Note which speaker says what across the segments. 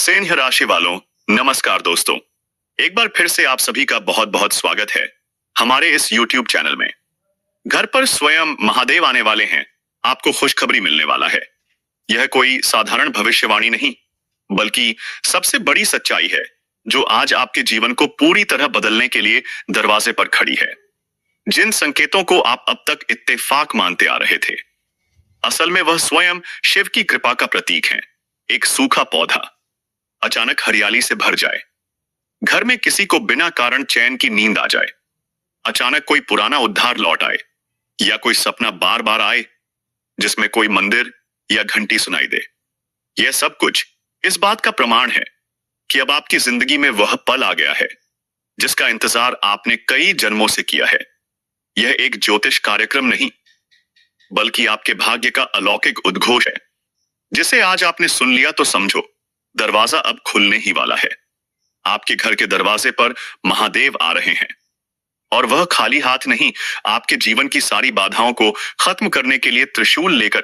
Speaker 1: सिंह राशि वालों, नमस्कार दोस्तों। एक बार फिर से आप सभी का बहुत बहुत स्वागत है हमारे इस YouTube चैनल में। घर पर स्वयं महादेव आने वाले हैं, आपको खुशखबरी मिलने वाला है। यह कोई साधारण भविष्यवाणी नहीं, बल्कि सबसे बड़ी सच्चाई है जो आज आपके जीवन को पूरी तरह बदलने के लिए दरवाजे पर खड़ी है। जिन संकेतों को आप अब तक इत्तेफाक मानते आ रहे थे, असल में वह स्वयं शिव की कृपा का प्रतीक है। एक सूखा पौधा अचानक हरियाली से भर जाए, घर में किसी को बिना कारण चैन की नींद आ जाए, अचानक कोई पुराना उद्धार लौट आए, या कोई सपना बार बार आए जिसमें कोई मंदिर या घंटी सुनाई दे। यह सब कुछ इस बात का प्रमाण है कि अब आपकी जिंदगी में वह पल आ गया है जिसका इंतजार आपने कई जन्मों से किया है। यह एक ज्योतिष कार्यक्रम नहीं, बल्कि आपके भाग्य का अलौकिक उद्घोष है, जिसे आज आपने सुन लिया तो समझो दरवाजा अब खुलने ही वाला है। आपके घर के दरवाजे पर महादेव आ रहे हैं, और वह खाली हाथ नहीं, आपके जीवन की सारी बाधाओं को खत्म करने के लिए त्रिशूल लेकर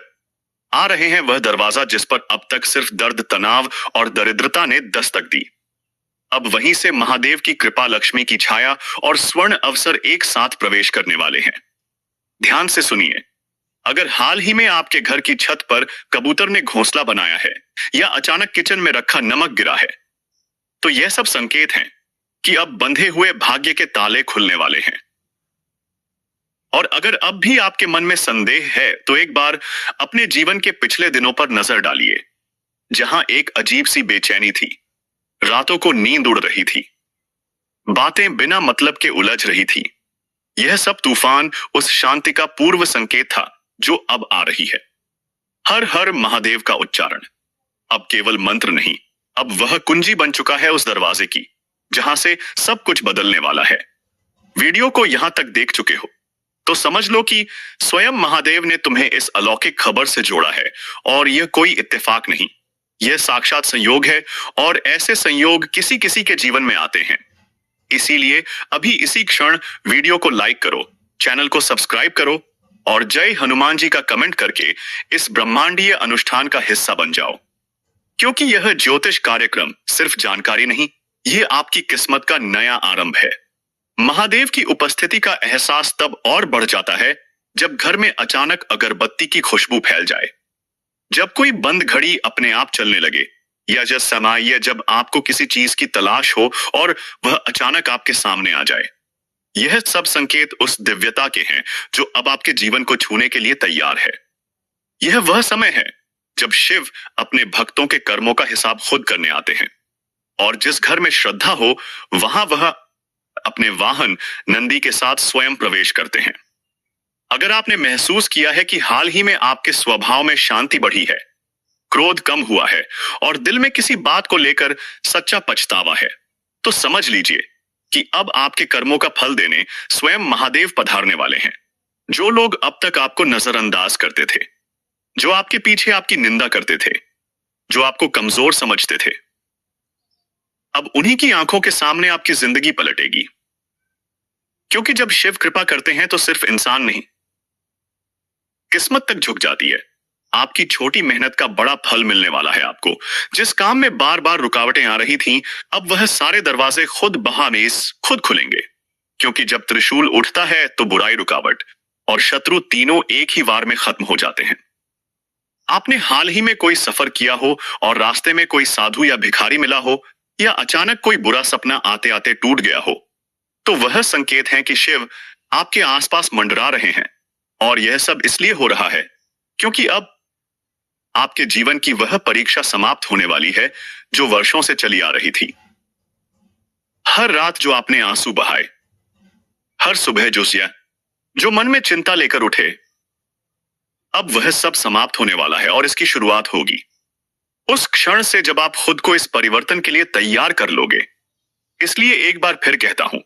Speaker 1: आ रहे हैं। वह दरवाजा जिस पर अब तक सिर्फ दर्द, तनाव और दरिद्रता ने दस्तक दी, अब वहीं से महादेव की कृपा, लक्ष्मी की छाया और स्वर्ण अवसर एक साथ प्रवेश करने वाले हैं। ध्यान से सुनिए, अगर हाल ही में आपके घर की छत पर कबूतर ने घोंसला बनाया है या अचानक किचन में रखा नमक गिरा है, तो यह सब संकेत हैं कि अब बंधे हुए भाग्य के ताले खुलने वाले हैं। और अगर अब भी आपके मन में संदेह है तो एक बार अपने जीवन के पिछले दिनों पर नजर डालिए, जहां एक अजीब सी बेचैनी थी, रातों को नींद उड़ रही थी, बातें बिना मतलब के उलझ रही थी। यह सब तूफान उस शांति का पूर्व संकेत था जो अब आ रही है। हर हर महादेव का उच्चारण अब केवल मंत्र नहीं, अब वह कुंजी बन चुका है उस दरवाजे की जहां से सब कुछ बदलने वाला है। वीडियो को यहां तक देख चुके हो तो समझ लो कि स्वयं महादेव ने तुम्हें इस अलौकिक खबर से जोड़ा है, और यह कोई इत्तेफाक नहीं, यह साक्षात संयोग है। और ऐसे संयोग किसी किसी के जीवन में आते हैं। इसीलिए अभी इसी क्षण वीडियो को लाइक करो, चैनल को सब्सक्राइब करो और जय हनुमान जी का कमेंट करके इस ब्रह्मांडीय अनुष्ठान का हिस्सा बन जाओ। क्योंकि यह ज्योतिष कार्यक्रम सिर्फ जानकारी नहीं, यह आपकी किस्मत का नया आरंभ है। महादेव की उपस्थिति का एहसास तब और बढ़ जाता है जब घर में अचानक अगरबत्ती की खुशबू फैल जाए, जब कोई बंद घड़ी अपने आप चलने लगे, या जब आपको किसी चीज की तलाश हो और वह अचानक आपके सामने आ जाए। यह सब संकेत उस दिव्यता के हैं जो अब आपके जीवन को छूने के लिए तैयार है। यह वह समय है जब शिव अपने भक्तों के कर्मों का हिसाब खुद करने आते हैं, और जिस घर में श्रद्धा हो वहां वह अपने वाहन नंदी के साथ स्वयं प्रवेश करते हैं। अगर आपने महसूस किया है कि हाल ही में आपके स्वभाव में शांति बढ़ी है, क्रोध कम हुआ है और दिल में किसी बात को लेकर सच्चा पछतावा है, तो समझ लीजिए कि अब आपके कर्मों का फल देने स्वयं महादेव पधारने वाले हैं। जो लोग अब तक आपको नजरअंदाज करते थे, जो आपके पीछे आपकी निंदा करते थे, जो आपको कमजोर समझते थे, अब उन्हीं की आंखों के सामने आपकी जिंदगी पलटेगी। क्योंकि जब शिव कृपा करते हैं तो सिर्फ इंसान नहीं, किस्मत तक झुक जाती है। आपकी छोटी मेहनत का बड़ा फल मिलने वाला है आपको। जिस काम में बार बार रुकावटें आ रही थीं, अब वह सारे दरवाजे खुद बहानेस खुद खुलेंगे। क्योंकि जब त्रिशूल उठता है तो बुराई, रुकावट और शत्रु तीनों एक ही वार में खत्म हो जाते हैं। आपने हाल ही में कोई सफर किया हो और रास्ते में कोई साधु या भिखारी मिला हो, या अचानक कोई बुरा सपना आते आते टूट गया हो, तो वह संकेत है कि शिव आपके आसपास मंडरा रहे हैं। और यह सब इसलिए हो रहा है क्योंकि अब आपके जीवन की वह परीक्षा समाप्त होने वाली है जो वर्षों से चली आ रही थी। हर रात जो आपने आंसू बहाए, हर सुबह जो मन में चिंता लेकर उठे, अब वह सब समाप्त होने वाला है और इसकी शुरुआत होगी उस क्षण से जब आप खुद को इस परिवर्तन के लिए तैयार कर लोगे। इसलिए एक बार फिर कहता हूं,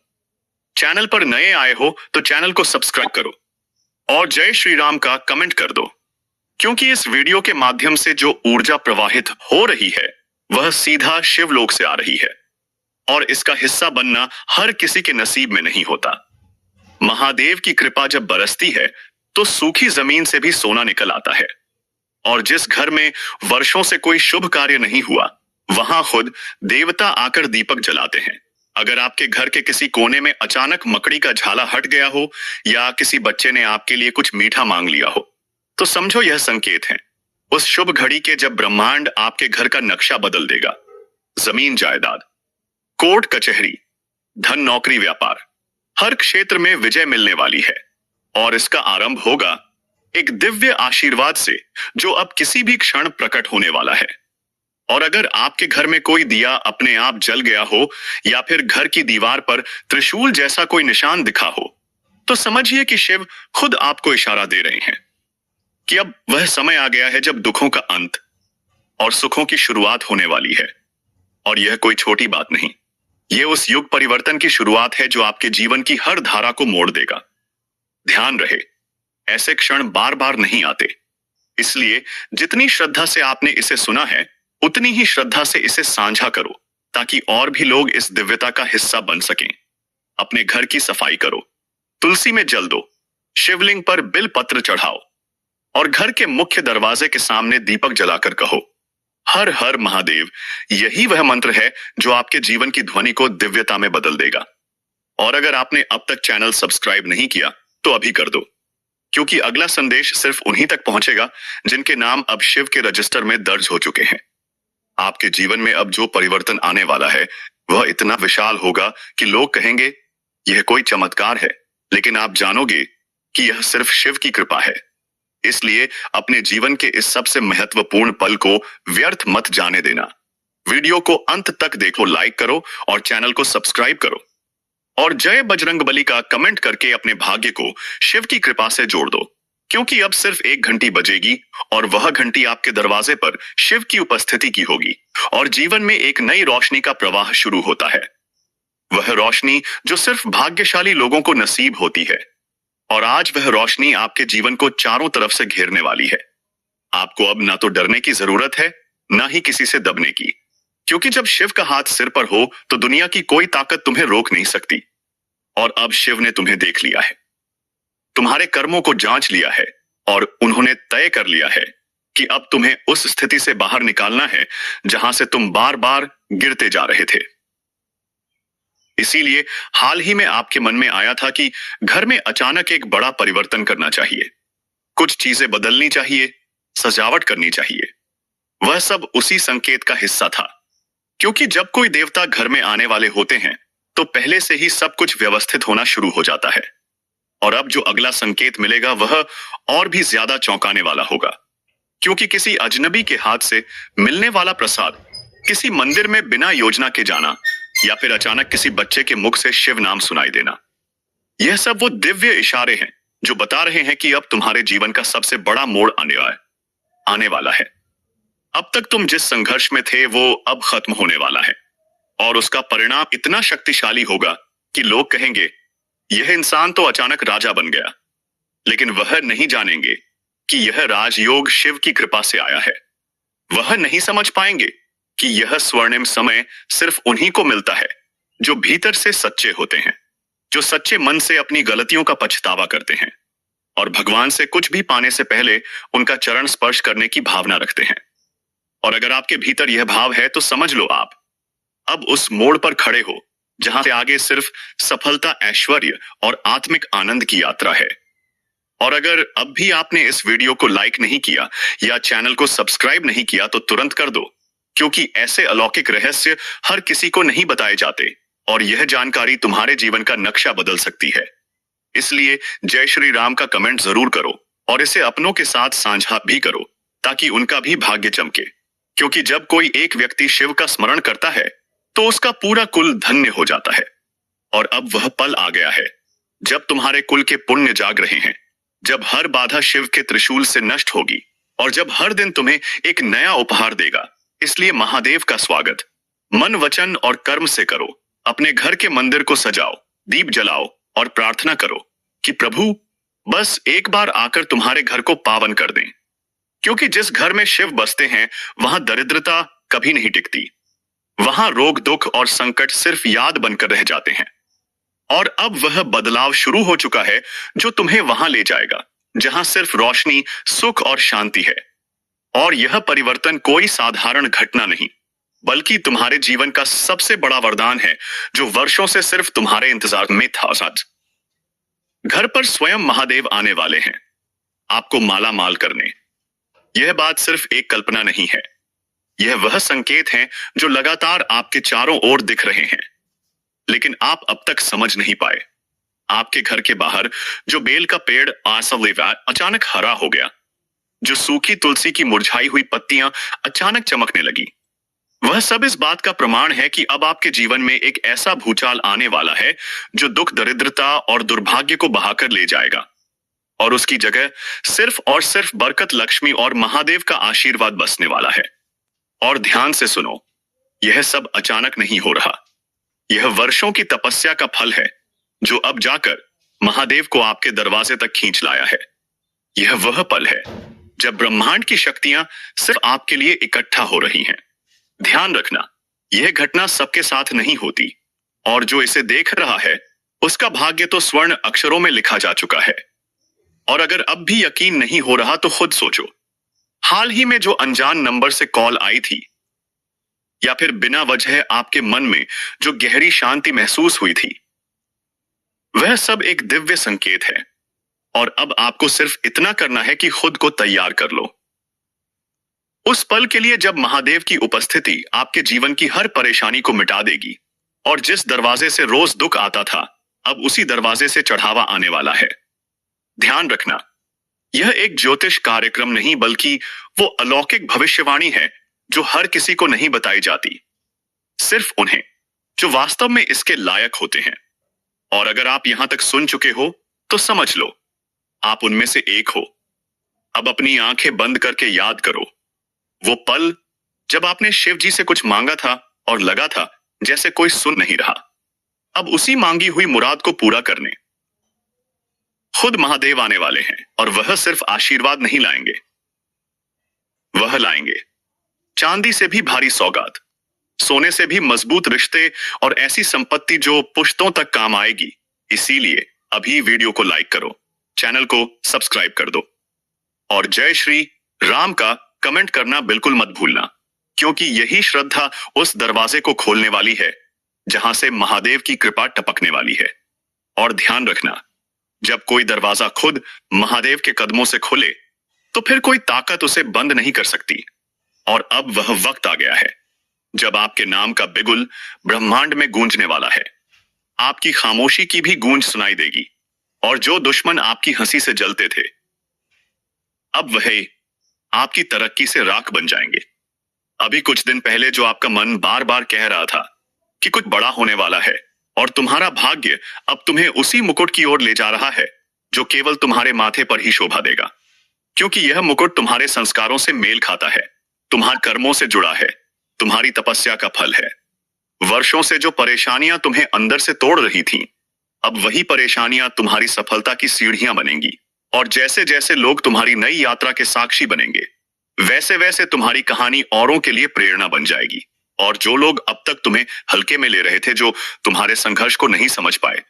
Speaker 1: चैनल पर नए आए हो तो चैनल को सब्सक्राइब करो और जय श्री राम का कमेंट कर दो, क्योंकि इस वीडियो के माध्यम से जो ऊर्जा प्रवाहित हो रही है वह सीधा शिवलोक से आ रही है, और इसका हिस्सा बनना हर किसी के नसीब में नहीं होता। महादेव की कृपा जब बरसती है तो सूखी जमीन से भी सोना निकल आता है, और जिस घर में वर्षों से कोई शुभ कार्य नहीं हुआ वहां खुद देवता आकर दीपक जलाते हैं। अगर आपके घर के किसी कोने में अचानक मकड़ी का झाला हट गया हो या किसी बच्चे ने आपके लिए कुछ मीठा मांग लिया हो, तो समझो यह संकेत है उस शुभ घड़ी के जब ब्रह्मांड आपके घर का नक्शा बदल देगा। जमीन जायदाद, कोर्ट कचहरी, धन नौकरी व्यापार, हर क्षेत्र में विजय मिलने वाली है। और इसका आरंभ होगा एक दिव्य आशीर्वाद से जो अब किसी भी क्षण प्रकट होने वाला है। और अगर आपके घर में कोई दिया अपने आप जल गया हो या फिर घर की दीवार पर त्रिशूल जैसा कोई निशान दिखा हो, तो समझिए कि शिव खुद आपको इशारा दे रहे हैं कि अब वह समय आ गया है जब दुखों का अंत और सुखों की शुरुआत होने वाली है। और यह कोई छोटी बात नहीं, यह उस युग परिवर्तन की शुरुआत है जो आपके जीवन की हर धारा को मोड़ देगा। ध्यान रहे, ऐसे क्षण बार बार नहीं आते, इसलिए जितनी श्रद्धा से आपने इसे सुना है उतनी ही श्रद्धा से इसे साझा करो ताकि और भी लोग इस दिव्यता का हिस्सा बन सकें। अपने घर की सफाई करो, तुलसी में जल दो, शिवलिंग पर बिल पत्र चढ़ाओ और घर के मुख्य दरवाजे के सामने दीपक जलाकर कहो, हर हर महादेव। यही वह मंत्र है जो आपके जीवन की ध्वनि को दिव्यता में बदल देगा। और अगर आपने अब तक चैनल सब्सक्राइब नहीं किया तो अभी कर दो, क्योंकि अगला संदेश सिर्फ उन्हीं तक पहुंचेगा जिनके नाम अब शिव के रजिस्टर में दर्ज हो चुके हैं। आपके जीवन में अब जो परिवर्तन आने वाला है वह इतना विशाल होगा कि लोग कहेंगे यह कोई चमत्कार है, लेकिन आप जानोगे कि यह सिर्फ शिव की कृपा है। इसलिए अपने जीवन के इस सबसे महत्वपूर्ण पल को व्यर्थ मत जाने देना। वीडियो को अंत तक देखो, लाइक करो और चैनल को सब्सक्राइब करो और जय बजरंगबली का कमेंट करके अपने भाग्य को शिव की कृपा से जोड़ दो, क्योंकि अब सिर्फ एक घंटी बजेगी और वह घंटी आपके दरवाजे पर शिव की उपस्थिति की होगी और जीवन में एक नई रोशनी का प्रवाह शुरू होता है। वह रोशनी जो सिर्फ भाग्यशाली लोगों को नसीब होती है। और आज वह रोशनी आपके जीवन को चारों तरफ से घेरने वाली है। आपको अब ना तो डरने की जरूरत है, ना ही किसी से दबने की, क्योंकि जब शिव का हाथ सिर पर हो तो दुनिया की कोई ताकत तुम्हें रोक नहीं सकती। और अब शिव ने तुम्हें देख लिया है, तुम्हारे कर्मों को जांच लिया है और उन्होंने तय कर लिया है कि अब तुम्हें उस स्थिति से बाहर निकालना है जहां से तुम बार बार गिरते जा रहे थे। इसीलिए हाल ही में आपके मन में आया था कि घर में अचानक एक बड़ा परिवर्तन करना चाहिए, कुछ चीजें बदलनी चाहिए, सजावट करनी चाहिए। वह सब उसी संकेत का हिस्सा था, क्योंकि जब कोई देवता घर में आने वाले होते हैं तो पहले से ही सब कुछ व्यवस्थित होना शुरू हो जाता है। और अब जो अगला संकेत मिलेगा वह और भी ज्यादा चौंकाने वाला होगा, क्योंकि किसी अजनबी के हाथ से मिलने वाला प्रसाद, किसी मंदिर में बिना योजना के जाना या फिर अचानक किसी बच्चे के मुख से शिव नाम सुनाई देना, यह सब वो दिव्य इशारे हैं जो बता रहे हैं कि अब तुम्हारे जीवन का सबसे बड़ा मोड़ आने वाला है। अब तक तुम जिस संघर्ष में थे वो अब खत्म होने वाला है और उसका परिणाम इतना शक्तिशाली होगा कि लोग कहेंगे यह इंसान तो अचानक राजा बन गया, लेकिन वह नहीं जानेंगे कि यह राजयोग शिव की कृपा से आया है। वह नहीं समझ पाएंगे कि यह स्वर्णिम समय सिर्फ उन्हीं को मिलता है जो भीतर से सच्चे होते हैं, जो सच्चे मन से अपनी गलतियों का पछतावा करते हैं और भगवान से कुछ भी पाने से पहले उनका चरण स्पर्श करने की भावना रखते हैं। और अगर आपके भीतर यह भाव है तो समझ लो आप अब उस मोड़ पर खड़े हो जहां से आगे सिर्फ सफलता, ऐश्वर्य और आत्मिक आनंद की यात्रा है। और अगर अब भी आपने इस वीडियो को लाइक नहीं किया या चैनल को सब्सक्राइब नहीं किया तो तुरंत कर दो, क्योंकि ऐसे अलौकिक रहस्य हर किसी को नहीं बताए जाते और यह जानकारी तुम्हारे जीवन का नक्शा बदल सकती है। इसलिए जय श्री राम का कमेंट जरूर करो और इसे अपनों के साथ साझा भी करो ताकि उनका भी भाग्य चमके, क्योंकि जब कोई एक व्यक्ति शिव का स्मरण करता है तो उसका पूरा कुल धन्य हो जाता है। और अब वह पल आ गया है जब तुम्हारे कुल के पुण्य जाग रहे हैं, जब हर बाधा शिव के त्रिशूल से नष्ट होगी और जब हर दिन तुम्हें एक नया उपहार देगा। इसलिए महादेव का स्वागत मन, वचन और कर्म से करो। अपने घर के मंदिर को सजाओ, दीप जलाओ और प्रार्थना करो कि प्रभु बस एक बार आकर तुम्हारे घर को पावन कर दें, क्योंकि जिस घर में शिव बसते हैं वहां दरिद्रता कभी नहीं टिकती। वहां रोग, दुख और संकट सिर्फ याद बनकर रह जाते हैं। और अब वह बदलाव शुरू हो चुका है जो तुम्हें वहां ले जाएगा जहां सिर्फ रोशनी, सुख और शांति है। और यह परिवर्तन कोई साधारण घटना नहीं, बल्कि तुम्हारे जीवन का सबसे बड़ा वरदान है, जो वर्षों से सिर्फ तुम्हारे इंतजार में था। सच, घर पर स्वयं महादेव आने वाले हैं, आपको माला माल करने। यह बात सिर्फ एक कल्पना नहीं है, यह वह संकेत हैं जो लगातार आपके चारों ओर दिख रहे हैं, लेकिन आप अब तक समझ नहीं पाए। आपके घर के बाहर जो बेल का पेड़ अचानक हरा हो गया, जो सूखी तुलसी की मुरझाई हुई पत्तियां अचानक चमकने लगी, वह सब इस बात का प्रमाण है कि अब आपके जीवन में एक ऐसा भूचाल आने वाला है जो दुख, दरिद्रता और दुर्भाग्य को बहाकर ले जाएगा, और उसकी जगह सिर्फ और सिर्फ बरकत, लक्ष्मी और महादेव का आशीर्वाद बसने वाला है। और ध्यान से सुनो, यह सब अचानक नहीं हो रहा, यह वर्षों की तपस्या का फल है, जो अब जाकर महादेव को आपके दरवाजे तक खींच लाया है। यह वह पल है जब ब्रह्मांड की शक्तियां सिर्फ आपके लिए इकट्ठा हो रही हैं। ध्यान रखना, यह घटना सबके साथ नहीं होती, और जो इसे देख रहा है उसका भाग्य तो स्वर्ण अक्षरों में लिखा जा चुका है। और अगर अब भी यकीन नहीं हो रहा तो खुद सोचो, हाल ही में जो अनजान नंबर से कॉल आई थी, या फिर बिना वजह आपके मन में जो गहरी शांति महसूस हुई थी, वह सब एक दिव्य संकेत है। और अब आपको सिर्फ इतना करना है कि खुद को तैयार कर लो उस पल के लिए जब महादेव की उपस्थिति आपके जीवन की हर परेशानी को मिटा देगी। और जिस दरवाजे से रोज दुख आता था, अब उसी दरवाजे से चढ़ावा आने वाला है। ध्यान रखना, यह एक ज्योतिष कार्यक्रम नहीं, बल्कि वो अलौकिक भविष्यवाणी है जो हर किसी को नहीं बताई जाती, सिर्फ उन्हें जो वास्तव में इसके लायक होते हैं। और अगर आप यहां तक सुन चुके हो तो समझ लो, आप उनमें से एक हो। अब अपनी आंखें बंद करके याद करो वो पल जब आपने शिव जी से कुछ मांगा था और लगा था जैसे कोई सुन नहीं रहा। अब उसी मांगी हुई मुराद को पूरा करने खुद महादेव आने वाले हैं, और वह सिर्फ आशीर्वाद नहीं लाएंगे, वह लाएंगे चांदी से भी भारी सौगात, सोने से भी मजबूत रिश्ते और ऐसी संपत्ति जो पुश्तों तक काम आएगी। इसीलिए अभी वीडियो को लाइक करो, चैनल को सब्सक्राइब कर दो, और जय श्री राम का कमेंट करना बिल्कुल मत भूलना, क्योंकि यही श्रद्धा उस दरवाजे को खोलने वाली है जहां से महादेव की कृपा टपकने वाली है। और ध्यान रखना, जब कोई दरवाजा खुद महादेव के कदमों से खुले तो फिर कोई ताकत उसे बंद नहीं कर सकती। और अब वह वक्त आ गया है जब आपके नाम का बिगुल ब्रह्मांड में गूंजने वाला है। आपकी खामोशी की भी गूंज सुनाई देगी, और जो दुश्मन आपकी हंसी से जलते थे, अब वह आपकी तरक्की से राख बन जाएंगे। अभी कुछ दिन पहले जो आपका मन बार बार कह रहा था कि कुछ बड़ा होने वाला है, और तुम्हारा भाग्य अब तुम्हें उसी मुकुट की ओर ले जा रहा है जो केवल तुम्हारे माथे पर ही शोभा देगा, क्योंकि यह मुकुट तुम्हारे संस्कारों से मेल खाता है, तुम्हारे कर्मों से जुड़ा है, तुम्हारी तपस्या का फल है। वर्षों से जो परेशानियां तुम्हें अंदर से तोड़ रही थीं, अब वही परेशानियां तुम्हारी सफलता की सीढ़ियां बनेंगी। और जैसे जैसे लोग तुम्हारी नई यात्रा के साक्षी बनेंगे, वैसे वैसे तुम्हारी कहानी औरों के लिए प्रेरणा बन जाएगी। और जो लोग अब तक तुम्हें हल्के में ले रहे थे, जो तुम्हारे संघर्ष को नहीं समझ पाए,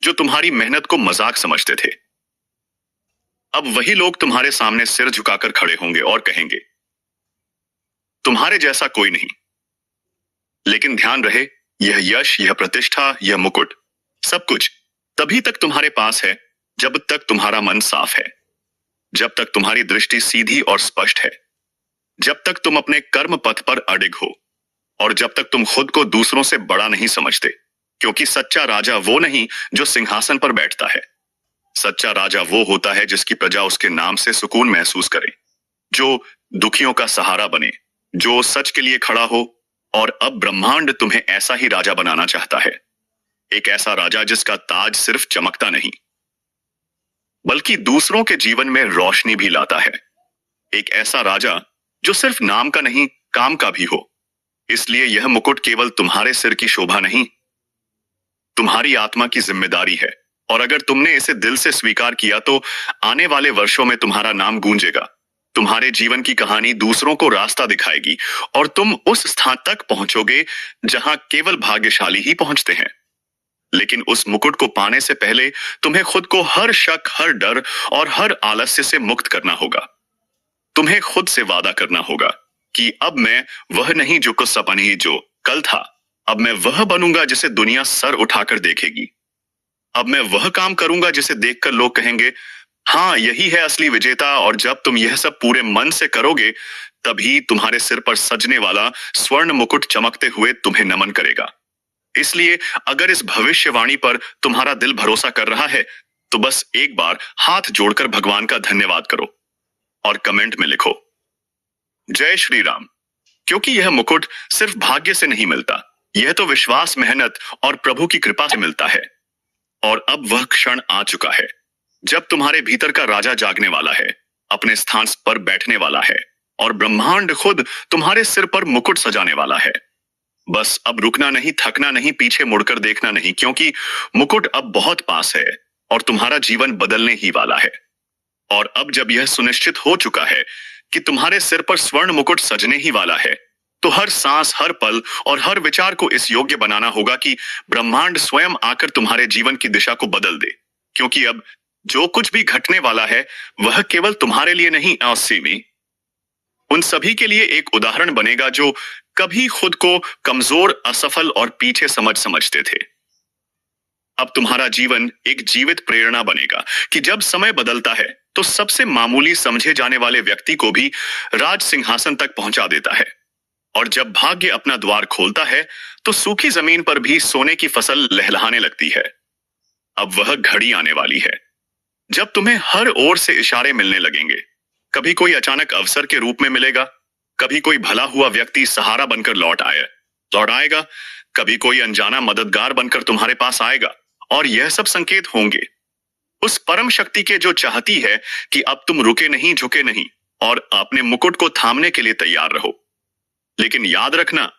Speaker 1: जो तुम्हारी मेहनत को मजाक समझते थे, अब वही लोग तुम्हारे सामने सिर झुकाकर खड़े होंगे और कहेंगे, तुम्हारे जैसा कोई नहीं। लेकिन ध्यान रहे, यह यश, यह प्रतिष्ठा, यह मुकुट, सब कुछ तभी तक तुम्हारे पास है जब तक तुम्हारा मन साफ है, जब तक तुम्हारी दृष्टि सीधी और स्पष्ट है, जब तक तुम अपने कर्म पथ पर अडिग हो, और जब तक तुम खुद को दूसरों से बड़ा नहीं समझते। क्योंकि सच्चा राजा वो नहीं जो सिंहासन पर बैठता है, सच्चा राजा वो होता है जिसकी प्रजा उसके नाम से सुकून महसूस करे, जो दुखियों का सहारा बने, जो सच के लिए खड़ा हो। और अब ब्रह्मांड तुम्हें ऐसा ही राजा बनाना चाहता है, एक ऐसा राजा जिसका ताज सिर्फ चमकता नहीं, बल्कि दूसरों के जीवन में रोशनी भी लाता है। एक ऐसा राजा जो सिर्फ नाम का नहीं, काम का भी हो। इसलिए यह मुकुट केवल तुम्हारे सिर की शोभा नहीं, तुम्हारी आत्मा की जिम्मेदारी है। और अगर तुमने इसे दिल से स्वीकार किया तो आने वाले वर्षों में तुम्हारा नाम गूंजेगा, तुम्हारे जीवन की कहानी दूसरों को रास्ता दिखाएगी, और तुम उस स्थान तक पहुंचोगे जहां केवल भाग्यशाली ही पहुंचते हैं। लेकिन उस मुकुट को पाने से पहले तुम्हें खुद को हर शक, हर डर और हर आलस्य से मुक्त करना होगा। तुम्हें खुद से वादा करना होगा कि अब मैं वह नहीं जो कुछ सपन ही जो कल था, अब मैं वह बनूंगा जिसे दुनिया सर उठाकर देखेगी। अब मैं वह काम करूंगा जिसे देखकर लोग कहेंगे, हाँ यही है असली विजेता। और जब तुम यह सब पूरे मन से करोगे, तभी तुम्हारे सिर पर सजने वाला स्वर्ण मुकुट चमकते हुए तुम्हें नमन करेगा। इसलिए अगर इस भविष्यवाणी पर तुम्हारा दिल भरोसा कर रहा है, तो बस एक बार हाथ जोड़कर भगवान का धन्यवाद करो और कमेंट में लिखो, जय श्री राम। क्योंकि यह मुकुट सिर्फ भाग्य से नहीं मिलता, यह तो विश्वास, मेहनत और प्रभु की कृपा से मिलता है। और अब वह क्षण आ चुका है जब तुम्हारे भीतर का राजा जागने वाला है, अपने स्थान पर बैठने वाला है और ब्रह्मांड खुद तुम्हारे सिर पर मुकुट सजाने वाला है। बस अब रुकना नहीं, थकना नहीं, पीछे मुड़कर देखना नहीं, क्योंकि मुकुट अब बहुत पास है और तुम्हारा जीवन बदलने ही वाला है। और अब जब यह सुनिश्चित हो चुका है कि तुम्हारे सिर पर स्वर्ण मुकुट सजने ही वाला है, तो हर सांस, हर पल और हर विचार को इस योग्य बनाना होगा कि ब्रह्मांड स्वयं आकर तुम्हारे जीवन की दिशा को बदल दे। क्योंकि अब जो कुछ भी घटने वाला है, वह केवल तुम्हारे लिए नहीं, असीमी उन सभी के लिए एक उदाहरण बनेगा जो कभी खुद को कमजोर, असफल और पीछे समझते थे। अब तुम्हारा जीवन एक जीवित प्रेरणा बनेगा कि जब समय बदलता है, तो सबसे मामूली समझे जाने वाले व्यक्ति को भी राज सिंहासन तक पहुंचा देता है। और जब भाग्य अपना द्वार खोलता है, तो सूखी जमीन पर भी सोने की फसल लहलहाने लगती है। अब वह घड़ी आने वाली है जब तुम्हें हर ओर से इशारे मिलने लगेंगे। कभी कोई अचानक अवसर के रूप में मिलेगा, कभी कोई भला हुआ व्यक्ति सहारा बनकर लौट आएगा, कभी कोई अनजाना मददगार बनकर तुम्हारे पास आएगा। और यह सब संकेत होंगे उस परम शक्ति के जो चाहती है कि अब तुम रुके नहीं, झुके नहीं और अपने मुकुट को थामने के लिए तैयार रहो। लेकिन याद रखना,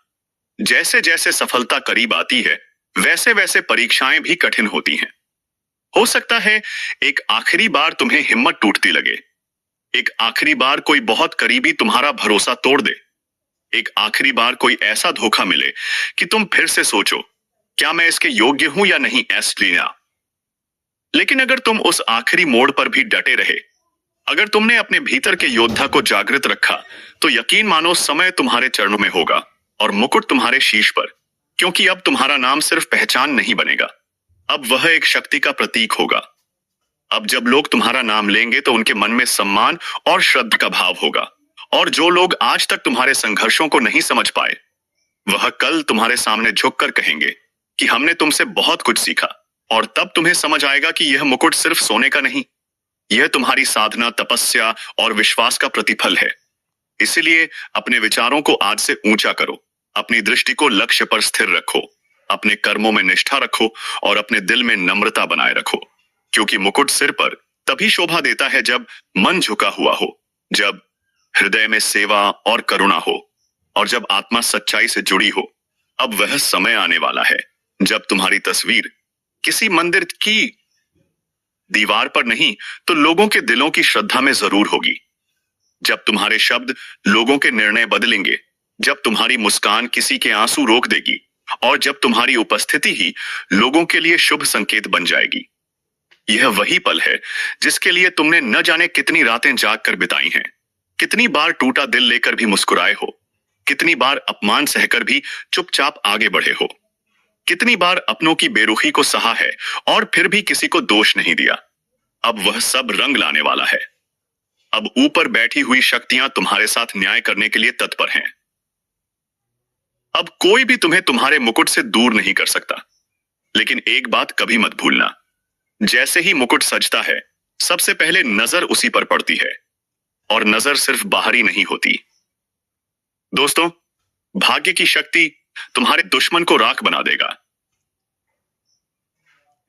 Speaker 1: जैसे जैसे सफलता करीब आती है, वैसे वैसे परीक्षाएं भी कठिन होती हैं। हो सकता है एक आखिरी बार तुम्हें हिम्मत टूटती लगे, एक आखिरी बार कोई बहुत करीबी तुम्हारा भरोसा तोड़ दे, एक आखिरी बार कोई ऐसा धोखा मिले कि तुम फिर से सोचो, क्या मैं इसके योग्य हूं या नहीं, एस्ट्रीना। लेकिन अगर तुम उस आखिरी मोड़ पर भी डटे रहे, अगर तुमने अपने भीतर के योद्धा को जागृत रखा, तो यकीन मानो समय तुम्हारे चरणों में होगा और मुकुट तुम्हारे शीश पर। क्योंकि अब तुम्हारा नाम सिर्फ पहचान नहीं बनेगा, अब वह एक शक्ति का प्रतीक होगा। अब जब लोग तुम्हारा नाम लेंगे, तो उनके मन में सम्मान और श्रद्धा का भाव होगा। और जो लोग आज तक तुम्हारे संघर्षों को नहीं समझ पाए, वह कल तुम्हारे सामने झुककर कहेंगे कि हमने तुमसे बहुत कुछ सीखा। और तब तुम्हें समझ आएगा कि यह मुकुट सिर्फ सोने का नहीं, यह तुम्हारी साधना, तपस्या और विश्वास का प्रतिफल है। इसलिए अपने विचारों को आज से ऊंचा करो, अपनी दृष्टि को लक्ष्य पर स्थिर रखो, अपने कर्मों में निष्ठा रखो और अपने दिल में नम्रता बनाए रखो। क्योंकि मुकुट सिर पर तभी शोभा देता है जब मन झुका हुआ हो, जब हृदय में सेवा और करुणा हो और जब आत्मा सच्चाई से जुड़ी हो। अब वह समय आने वाला है जब तुम्हारी तस्वीर किसी मंदिर की दीवार पर नहीं, तो लोगों के दिलों की श्रद्धा में जरूर होगी। जब तुम्हारे शब्द लोगों के निर्णय बदलेंगे, जब तुम्हारी मुस्कान किसी के आंसू रोक देगी और जब तुम्हारी उपस्थिति ही लोगों के लिए शुभ संकेत बन जाएगी। यह वही पल है जिसके लिए तुमने न जाने कितनी रातें जाग कर बिताई हैं, कितनी बार टूटा दिल लेकर भी मुस्कुराए हो, कितनी बार अपमान सहकर भी चुपचाप आगे बढ़े हो, कितनी बार अपनों की बेरुखी को सहा है और फिर भी किसी को दोष नहीं दिया। अब वह सब रंग लाने वाला है। अब ऊपर बैठी हुई शक्तियां तुम्हारे साथ न्याय करने के लिए तत्पर हैं। अब कोई भी तुम्हें तुम्हारे मुकुट से दूर नहीं कर सकता। लेकिन एक बात कभी मत भूलना, जैसे ही मुकुट सजता है, सबसे पहले नजर उसी पर पड़ती है। और नजर सिर्फ बाहरी नहीं होती। दोस्तों, भाग्य की शक्ति तुम्हारे दुश्मन को राख बना देगा।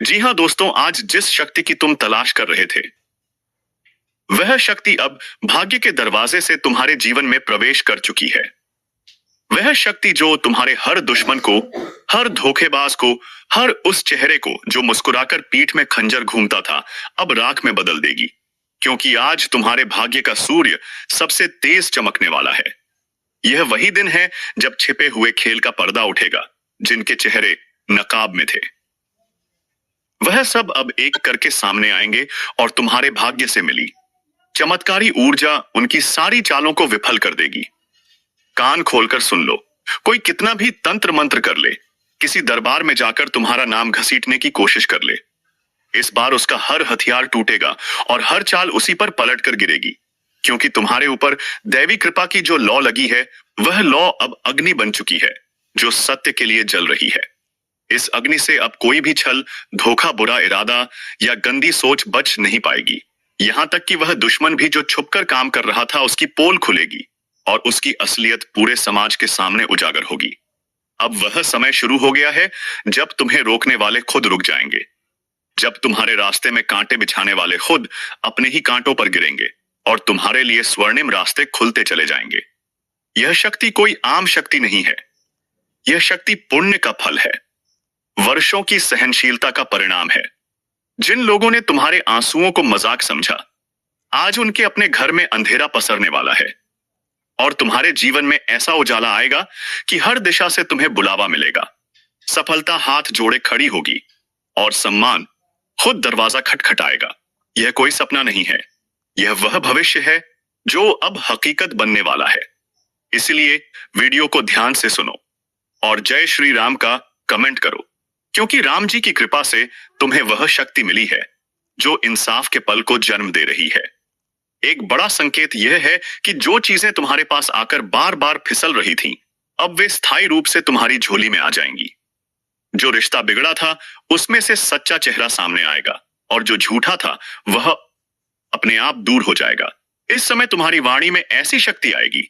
Speaker 1: जी हां दोस्तों, आज जिस शक्ति की तुम तलाश कर रहे थे, वह शक्ति अब भाग्य के दरवाजे से तुम्हारे जीवन में प्रवेश कर चुकी है। वह शक्ति जो तुम्हारे हर दुश्मन को, हर धोखेबाज को, हर उस चेहरे को जो मुस्कुराकर पीठ में खंजर घूमता था, अब राख में बदल देगी। क्योंकि आज तुम्हारे भाग्य का सूर्य सबसे तेज चमकने वाला है। यह वही दिन है जब छिपे हुए खेल का पर्दा उठेगा, जिनके चेहरे नकाब में थे, वह सब अब एक करके सामने आएंगे और तुम्हारे भाग्य से मिली चमत्कारी ऊर्जा उनकी सारी चालों को विफल कर देगी। कान खोलकर सुन लो। कोई कितना भी तंत्र मंत्र कर ले, किसी दरबार में जाकर तुम्हारा नाम घसीटने की कोशिश कर ले, इस बार उसका हर हथियार टूटेगा और हर चाल उसी पर पलट कर गिरेगी। क्योंकि तुम्हारे ऊपर दैवी कृपा की जो लौ लगी है, वह लौ अब अग्नि बन चुकी है, जो सत्य के लिए जल रही है। इस अग्नि से अब कोई भी छल, धोखा, बुरा इरादा या गंदी सोच बच नहीं पाएगी। यहां तक कि वह दुश्मन भी जो छुपकर काम कर रहा था, उसकी पोल खुलेगी और उसकी असलियत पूरे समाज के सामने उजागर होगी। अब वह समय शुरू हो गया है जब तुम्हें रोकने वाले खुद रुक जाएंगे, जब तुम्हारे रास्ते में कांटे बिछाने वाले खुद अपने ही कांटों पर गिरेंगे और तुम्हारे लिए स्वर्णिम रास्ते खुलते चले जाएंगे। यह शक्ति कोई आम शक्ति नहीं है, यह शक्ति पुण्य का फल है, वर्षों की सहनशीलता का परिणाम है। जिन लोगों ने तुम्हारे आंसुओं को मजाक समझा, आज उनके अपने घर में अंधेरा पसरने वाला है और तुम्हारे जीवन में ऐसा उजाला आएगा कि हर दिशा से तुम्हें बुलावा मिलेगा। सफलता हाथ जोड़े खड़ी होगी और सम्मान खुद दरवाजा खटखटाएगा। यह कोई सपना नहीं है, यह वह भविष्य है जो अब हकीकत बनने वाला है। इसलिए वीडियो को ध्यान से सुनो और जय श्री राम का कमेंट करो, क्योंकि राम जी की कृपा से तुम्हें वह शक्ति मिली है जो इंसाफ के पल को जन्म दे रही है। एक बड़ा संकेत यह है कि जो चीजें तुम्हारे पास आकर बार बार फिसल रही थीं, अब वे स्थायी रूप से तुम्हारी झोली में आ जाएंगी। जो रिश्ता बिगड़ा था, उसमें से सच्चा चेहरा सामने आएगा और जो झूठा था, वह अपने आप दूर हो जाएगा। इस समय तुम्हारी वाणी में ऐसी शक्ति आएगी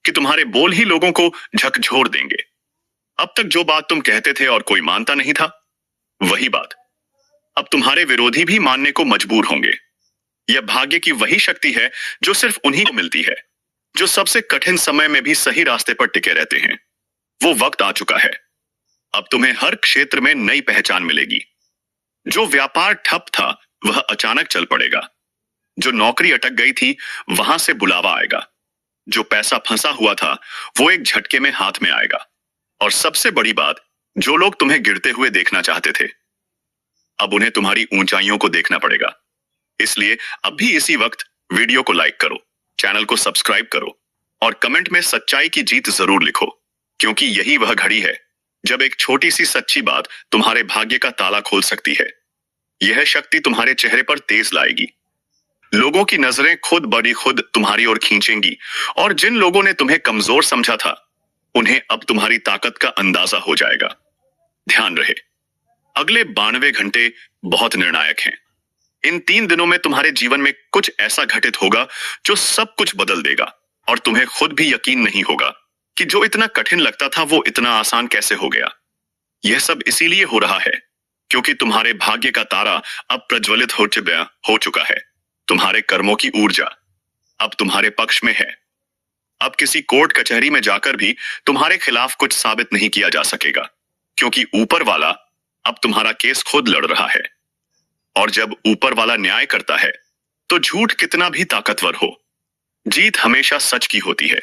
Speaker 1: कि तुम्हारे बोल ही लोगों को झकझोर देंगे। अब तक जो बात तुम कहते थे और कोई मानता नहीं था, वही बात अब तुम्हारे विरोधी भी मानने को मजबूर होंगे। यह भाग्य की वही शक्ति है जो सिर्फ उन्हीं को मिलती है, जो सबसे कठिन समय में भी सही रास्ते पर टिके रहते हैं। वो वक्त आ चुका है, अब तुम्हें हर क्षेत्र में नई पहचान मिलेगी। जो व्यापार ठप था, वह अचानक चल पड़ेगा। जो नौकरी अटक गई थी, वहां से बुलावा आएगा। जो पैसा फंसा हुआ था, वो एक झटके में हाथ में आएगा। और सबसे बड़ी बात, जो लोग तुम्हें गिरते हुए देखना चाहते थे, अब उन्हें तुम्हारी ऊंचाइयों को देखना पड़ेगा। इसलिए अभी इसी वक्त वीडियो को लाइक करो, चैनल को सब्सक्राइब करो और कमेंट में सच्चाई की जीत जरूर लिखो, क्योंकि यही वह घड़ी है जब एक छोटी सी सच्ची बात तुम्हारे भाग्य का ताला खोल सकती है। यह शक्ति तुम्हारे चेहरे पर तेज लाएगी। लोगों की नजरें खुद बड़ी खुद तुम्हारी ओर खींचेंगी और जिन लोगों ने तुम्हें कमजोर समझा था, उन्हें अब तुम्हारी ताकत का अंदाजा हो जाएगा। ध्यान रहे, अगले 92 घंटे बहुत निर्णायक हैं। इन 3 दिनों में तुम्हारे जीवन में कुछ ऐसा घटित होगा जो सब कुछ बदल देगा और तुम्हें खुद भी यकीन नहीं होगा कि जो इतना कठिन लगता था, वो इतना आसान कैसे हो गया। यह सब इसीलिए हो रहा है क्योंकि तुम्हारे भाग्य का तारा अब प्रज्वलित हो चुका है। तुम्हारे कर्मों की ऊर्जा अब तुम्हारे पक्ष में है। अब किसी कोर्ट कचहरी में जाकर भी तुम्हारे खिलाफ कुछ साबित नहीं किया जा सकेगा, क्योंकि ऊपर वाला अब तुम्हारा केस खुद लड़ रहा है। और जब ऊपर वाला न्याय करता है, तो झूठ कितना भी ताकतवर हो, जीत हमेशा सच की होती है।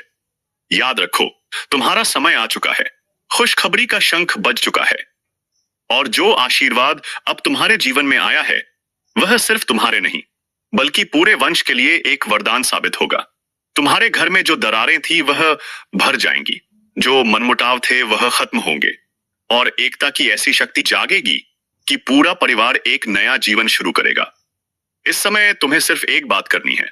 Speaker 1: याद रखो, तुम्हारा समय आ चुका है, खुशखबरी का शंख बज चुका है और जो आशीर्वाद अब तुम्हारे जीवन में आया है, वह सिर्फ तुम्हारे नहीं बल्कि पूरे वंश के लिए एक वरदान साबित होगा। तुम्हारे घर में जो दरारें थी, वह भर जाएंगी, जो मनमुटाव थे वह खत्म होंगे और एकता की ऐसी शक्ति जागेगी कि पूरा परिवार एक नया जीवन शुरू करेगा। इस समय तुम्हें सिर्फ एक बात करनी है,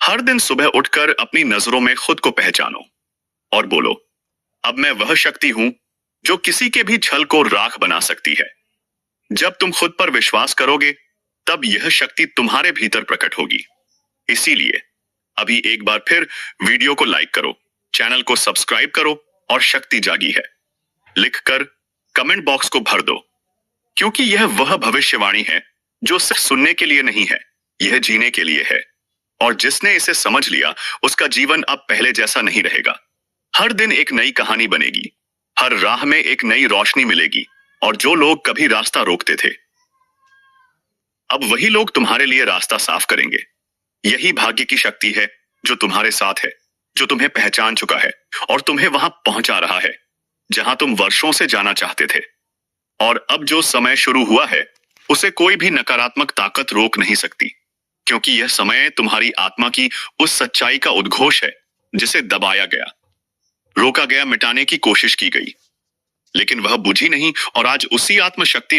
Speaker 1: हर दिन सुबह उठकर अपनी नजरों में खुद को पहचानो और बोलो, अब मैं वह शक्ति हूं जो किसी के भी छल को राख बना सकती है। जब तुम खुद पर विश्वास करोगे, तब यह शक्ति तुम्हारे भीतर प्रकट होगी। इसीलिए अभी एक बार फिर वीडियो को लाइक करो, चैनल को सब्सक्राइब करो और शक्ति जागी है लिखकर कमेंट बॉक्स को भर दो, क्योंकि यह वह भविष्यवाणी है जो सिर्फ सुनने के लिए नहीं है, यह जीने के लिए है। और जिसने इसे समझ लिया, उसका जीवन अब पहले जैसा नहीं रहेगा। हर दिन एक नई कहानी बनेगी, हर राह में एक नई रोशनी मिलेगी और जो लोग कभी रास्ता रोकते थे, अब वही लोग तुम्हारे लिए रास्ता साफ करेंगे। यही भाग्य की शक्ति है जो तुम्हारे साथ है, जो तुम्हें पहचान चुका है और तुम्हें वहां पहुंचा रहा है जहां तुम वर्षों से जाना चाहते थे। और अब जो समय शुरू हुआ है, उसे कोई भी नकारात्मक ताकत रोक नहीं सकती, क्योंकि यह समय तुम्हारी आत्मा की उस सच्चाई का उद्घोष है जिसे दबाया गया। रोका गया, मिटाने की कोशिश की गई, लेकिन वह बुझी नहीं और आज उसी आत्मशक्ति ने